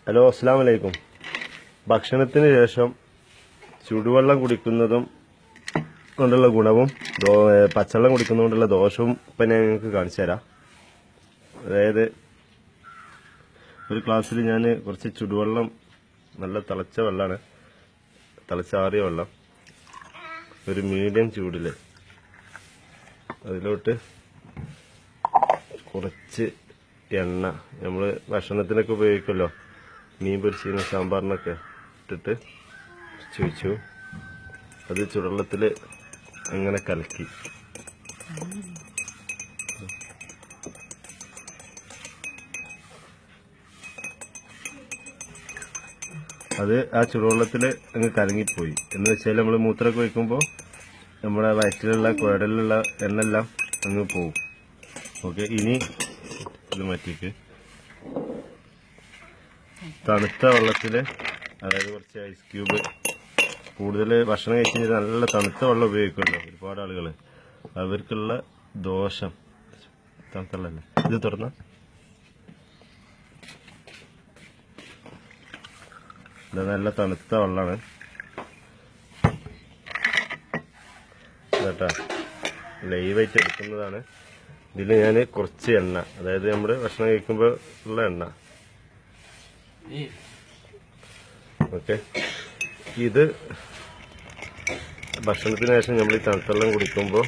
Hello, അസ്സലാമു അലൈക്കും. ഭക്ഷണത്തിന് ശേഷം ചുടുവെള്ളം കുടിക്കുന്നതും കൊണ്ടുള്ള ഗുണവും പച്ചവെള്ളം കുടിക്കുന്നതുകൊണ്ടുള്ള ദോഷവും ഇപ്പം ഞാൻ നിങ്ങൾക്ക് കാണിച്ചു തരാം. അതായത് ഒരു ഗ്ലാസ്സിൽ ഞാൻ കുറച്ച് ചുടുവെള്ളം, നല്ല തിളച്ച വെള്ളമാണ്, തിളച്ചാറിയ വെള്ളം, ഒരു മീഡിയം ചൂടിൽ അതിലോട്ട് കുറച്ച് എണ്ണ, നമ്മൾ ഭക്ഷണത്തിനൊക്കെ ഉപയോഗിക്കുമല്ലോ, മീൻ പൊരിച്ചതിന് സാമ്പാറിനൊക്കെ ഇട്ടിട്ട് ചോദിച്ചു, അത് ചുടുവെള്ളത്തിൽ അങ്ങനെ കലക്കി അത് ആ ചുടുവെള്ളത്തിൽ അങ്ങ് കലങ്ങിപ്പോയി. എന്ന് വെച്ചാൽ നമ്മൾ മൂത്രമൊക്കെ വയ്ക്കുമ്പോൾ നമ്മുടെ വയറ്റിലുള്ള കുഴലിലുള്ള എണ്ണെല്ലാം അങ്ങ് പോവും. ഓക്കെ, ഇനി ഇത് മാറ്റിയിട്ട് തണുത്ത വെള്ളത്തിൽ, അതായത് കുറച്ച് ഐസ് ക്യൂബ്, കൂടുതൽ ഭക്ഷണം കഴിച്ച് കഴിഞ്ഞാൽ നല്ല തണുത്ത വെള്ളം ഉപയോഗിക്കുമല്ലോ ഒരുപാട് ആളുകൾ, അവർക്കുള്ള ദോഷം. തണുത്ത വെള്ളമല്ലേ ഇത്, തുറന്ന ഇത് നല്ല തണുത്ത വെള്ളമാണ് കേട്ടാ, ലൈവായിട്ട് എടുക്കുന്നതാണ്. ഇതിൽ ഞാൻ കുറച്ച് എണ്ണ, അതായത് നമ്മൾ ഭക്ഷണം കഴിക്കുമ്പോൾ ഉള്ള എണ്ണ, ഓക്കെ, ഇത് ഭക്ഷണത്തിന് ശേഷം നമ്മൾ ഈ തണുത്തെള്ളം കുടിക്കുമ്പോൾ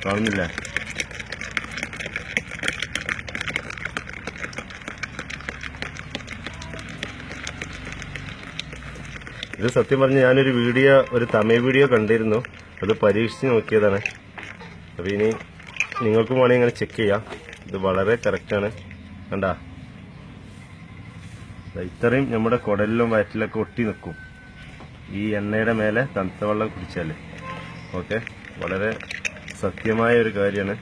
കാണുന്നില്ല, ഇത് സത്യം പറഞ്ഞ് ഞാനൊരു വീഡിയോ, ഒരു തമിഴ് വീഡിയോ കണ്ടിരുന്നു, അത് പരീക്ഷിച്ച് നോക്കിയതാണ്. അപ്പോൾ ഇനി നിങ്ങൾക്കും വേണമെങ്കിൽ ഇങ്ങനെ ചെക്ക് ചെയ്യാം. ഇത് വളരെ കറക്റ്റാണ്. കണ്ടാ, ഇത്രയും നമ്മുടെ കുടലിലും വയറ്റിലൊക്കെ ഒട്ടി നിൽക്കും ഈ എണ്ണയുടെ മേലെ തണുത്ത വെള്ളം കുടിച്ചാൽ. ഓക്കെ, വളരെ സത്യമായ ഒരു കാര്യമാണ്.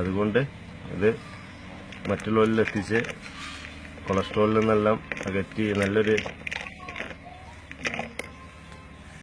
അതുകൊണ്ട് ഇത് മറ്റുള്ളവരിൽ എത്തിച്ച് കൊളസ്ട്രോളിൽ നിന്നെല്ലാം അകറ്റി നല്ലൊരു